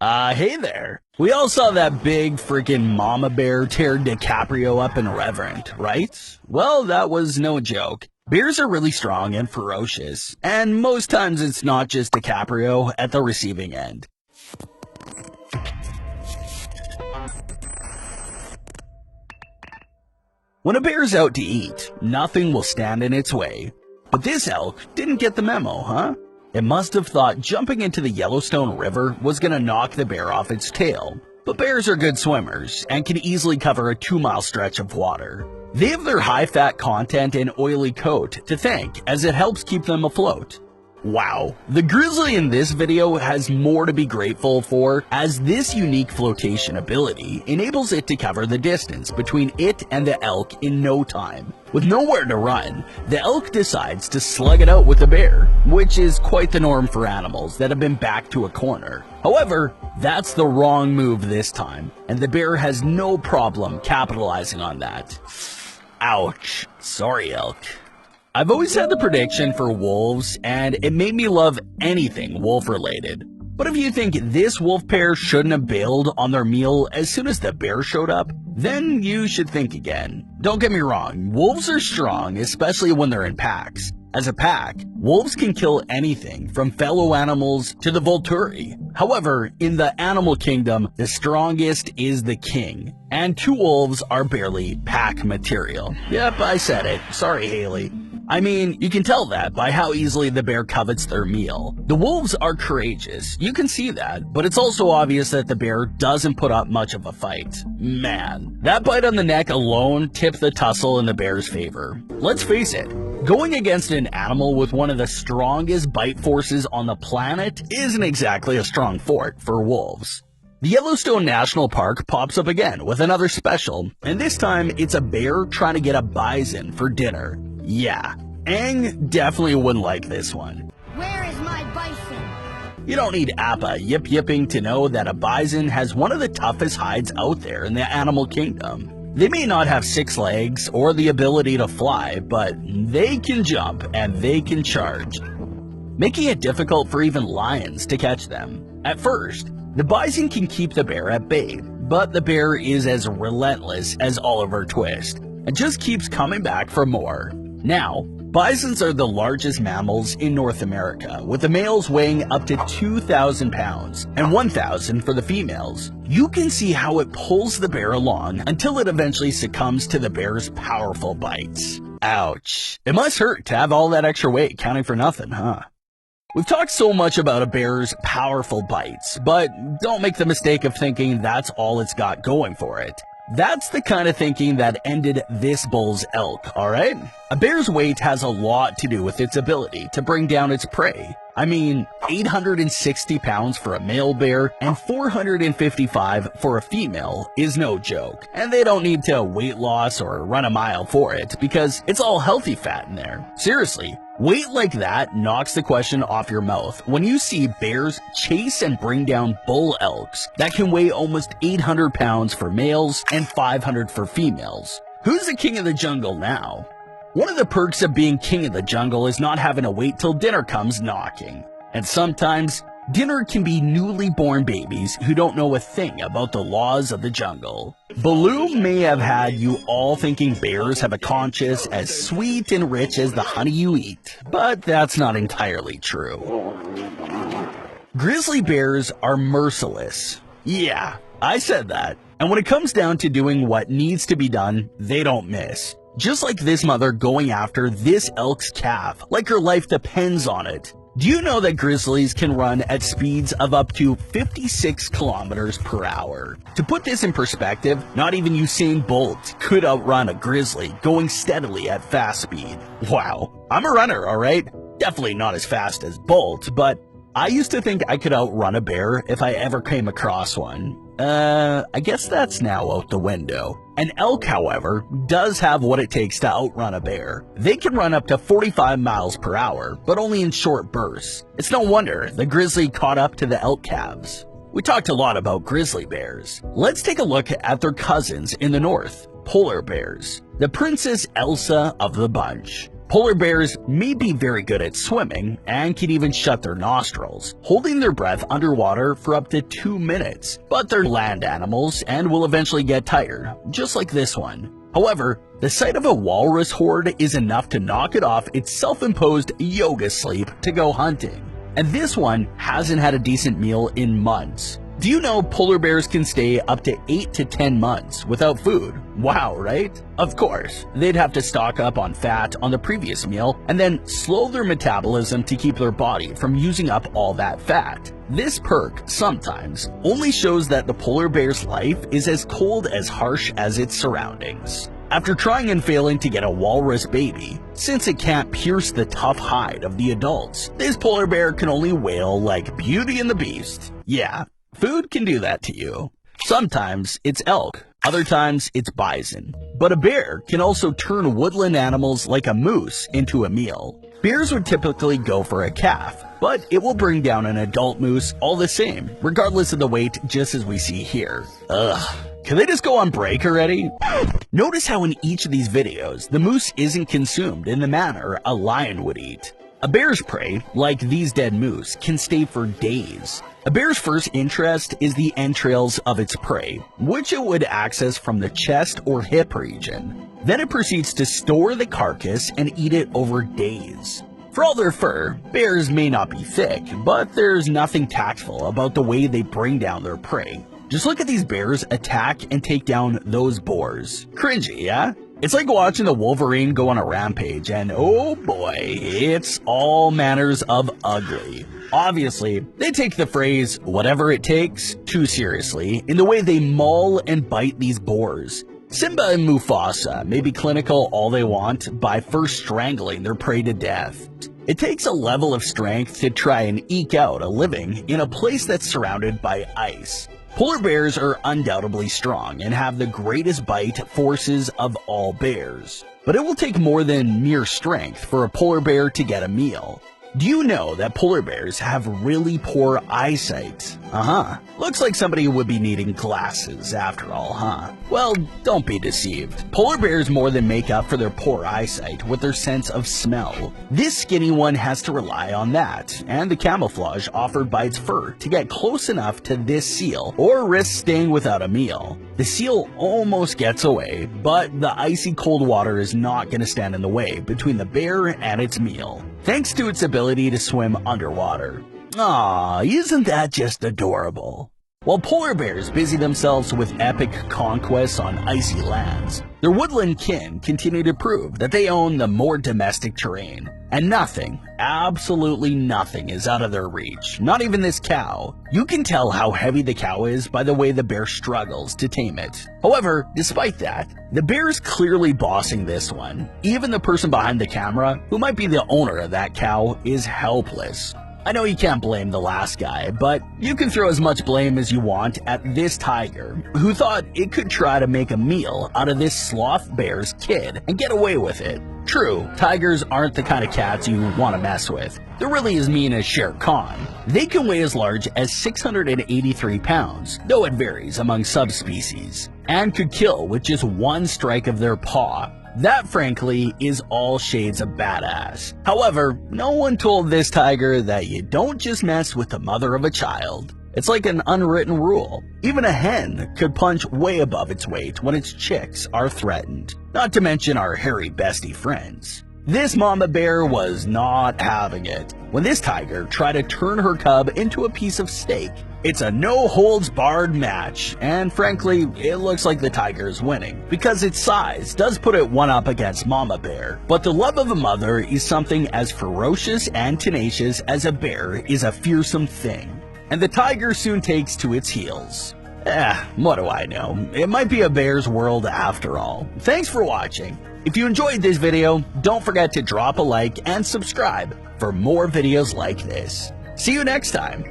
Hey there. We all saw that big freaking mama bear tear DiCaprio up in Revenant, right? Well, that was no joke. Bears are really strong and ferocious, and most times it's not just DiCaprio at the receiving end. When a bear's out to eat, nothing will stand in its way. But this elk didn't get the memo, huh? It must have thought jumping into the Yellowstone River was gonna knock the bear off its tail. But bears are good swimmers and can easily cover a 2-mile stretch of water. They have their high-fat content and oily coat to thank, as it helps keep them afloat. Wow, the grizzly in this video has more to be grateful for, as this unique flotation ability enables it to cover the distance between it and the elk in no time. With nowhere to run, the elk decides to slug it out with the bear, which is quite the norm for animals that have been backed to a corner. However, that's the wrong move this time, and the bear has no problem capitalizing on that. Ouch. Sorry, elk. I've always had the prediction for wolves, and it made me love anything wolf-related. But if you think this wolf pair shouldn't have bailed on their meal as soon as the bear showed up, then you should think again. Don't get me wrong, wolves are strong, especially when they're in packs. As a pack, wolves can kill anything from fellow animals to the Volturi. However, in the animal kingdom, the strongest is the king, and 2 wolves are barely pack material. Yep, I said it. Sorry, Haley. I mean, you can tell that by how easily the bear covets their meal. The wolves are courageous, you can see that, but it's also obvious that the bear doesn't put up much of a fight. Man, that bite on the neck alone tipped the tussle in the bear's favor. Let's face it, going against an animal with one of the strongest bite forces on the planet isn't exactly a strong fort for wolves. The Yellowstone National Park pops up again with another special, and this time it's a bear trying to get a bison for dinner. Yeah, Aang definitely wouldn't like this one. Where is my bison? You don't need Appa yip-yipping to know that a bison has one of the toughest hides out there in the animal kingdom. They may not have 6 legs or the ability to fly, but they can jump and they can charge, making it difficult for even lions to catch them. At first, the bison can keep the bear at bay, but the bear is as relentless as Oliver Twist and just keeps coming back for more. Now, bisons are the largest mammals in North America, with the males weighing up to 2,000 pounds and 1,000 for the females. You can see how it pulls the bear along until it eventually succumbs to the bear's powerful bites. Ouch. It must hurt to have all that extra weight counting for nothing, huh? We've talked so much about a bear's powerful bites, but don't make the mistake of thinking that's all it's got going for it. That's the kind of thinking that ended this bull's elk, alright? A bear's weight has a lot to do with its ability to bring down its prey. I mean, 860 pounds for a male bear and 455 for a female is no joke. And they don't need to weight loss or run a mile for it, because it's all healthy fat in there. Seriously, weight like that knocks the question off your mouth when you see bears chase and bring down bull elks that can weigh almost 800 pounds for males and 500 for females. Who's the king of the jungle now? One of the perks of being king of the jungle is not having to wait till dinner comes knocking. And sometimes, dinner can be newly born babies who don't know a thing about the laws of the jungle. Baloo may have had you all thinking bears have a conscience as sweet and rich as the honey you eat, but that's not entirely true. Grizzly bears are merciless. Yeah, I said that. And when it comes down to doing what needs to be done, they don't miss. Just like this mother going after this elk's calf, like her life depends on it. Do you know that grizzlies can run at speeds of up to 56 kilometers per hour? To put this in perspective, not even Usain Bolt could outrun a grizzly going steadily at fast speed. Wow, I'm a runner, alright? Definitely not as fast as Bolt, but I used to think I could outrun a bear if I ever came across one. I guess that's now out the window. An elk, however, does have what it takes to outrun a bear. They can run up to 45 miles per hour, but only in short bursts. It's no wonder the grizzly caught up to the elk calves. We talked a lot about grizzly bears. Let's take a look at their cousins in the north, polar bears. The Princess Elsa of the bunch. Polar bears may be very good at swimming and can even shut their nostrils, holding their breath underwater for up to 2 minutes. But they're land animals and will eventually get tired, just like this one. However, the sight of a walrus horde is enough to knock it off its self-imposed yoga sleep to go hunting. And this one hasn't had a decent meal in months. Do you know polar bears can stay up to 8 to 10 months without food? Wow, right? Of course, they'd have to stock up on fat on the previous meal and then slow their metabolism to keep their body from using up all that fat. This perk sometimes only shows that the polar bear's life is as cold as harsh as its surroundings. After trying and failing to get a walrus baby, since it can't pierce the tough hide of the adults, this polar bear can only wail like Beauty and the Beast. Yeah, food can do that to you. Sometimes it's elk, other times it's bison. But a bear can also turn woodland animals like a moose into a meal. Bears would typically go for a calf, but it will bring down an adult moose all the same, regardless of the weight, just as we see here. Ugh. Can they just go on break already? Notice how in each of these videos, the moose isn't consumed in the manner a lion would eat. A bear's prey, like these dead moose, can stay for days. A bear's first interest is the entrails of its prey, which it would access from the chest or hip region. Then it proceeds to store the carcass and eat it over days. For all their fur, bears may not be thick, but there's nothing tactful about the way they bring down their prey. Just look at these bears attack and take down those boars. Cringy, yeah? It's like watching the Wolverine go on a rampage, and oh boy, it's all manners of ugly. Obviously, they take the phrase, whatever it takes, too seriously in the way they maul and bite these boars. Simba and Mufasa may be clinical all they want by first strangling their prey to death. It takes a level of strength to try and eke out a living in a place that's surrounded by ice. Polar bears are undoubtedly strong and have the greatest bite forces of all bears. But it will take more than mere strength for a polar bear to get a meal. Do you know that polar bears have really poor eyesight? Looks like somebody would be needing glasses after all, huh? Well, don't be deceived. Polar bears more than make up for their poor eyesight with their sense of smell. This skinny one has to rely on that, and the camouflage offered by its fur to get close enough to this seal, or risk staying without a meal. The seal almost gets away, but the icy cold water is not going to stand in the way between the bear and its meal, thanks to its ability to swim underwater. Aw, isn't that just adorable? While polar bears busy themselves with epic conquests on icy lands, their woodland kin continue to prove that they own the more domestic terrain, and nothing, absolutely nothing is out of their reach, not even this cow. You can tell how heavy the cow is by the way the bear struggles to tame it. However, despite that, the bear is clearly bossing this one. Even the person behind the camera, who might be the owner of that cow, is helpless. I know you can't blame the last guy, but you can throw as much blame as you want at this tiger, who thought it could try to make a meal out of this sloth bear's kid and get away with it. True, tigers aren't the kind of cats you want to mess with. They're really as mean as Shere Khan. They can weigh as large as 683 pounds, though it varies among subspecies, and could kill with just one strike of their paw. That, frankly, is all shades of badass. However, no one told this tiger that you don't just mess with the mother of a child. It's like an unwritten rule. Even a hen could punch way above its weight when its chicks are threatened. Not to mention our hairy bestie friends. This mama bear was not having it when this tiger tried to turn her cub into a piece of steak. It's a no-holds-barred match, and frankly, it looks like the tiger is winning, because its size does put it one up against mama bear. But the love of a mother is something as ferocious and tenacious as a bear is a fearsome thing, and the tiger soon takes to its heels. What do I know? It might be a bear's world after all. Thanks for watching. If you enjoyed this video, don't forget to drop a like and subscribe for more videos like this. See you next time.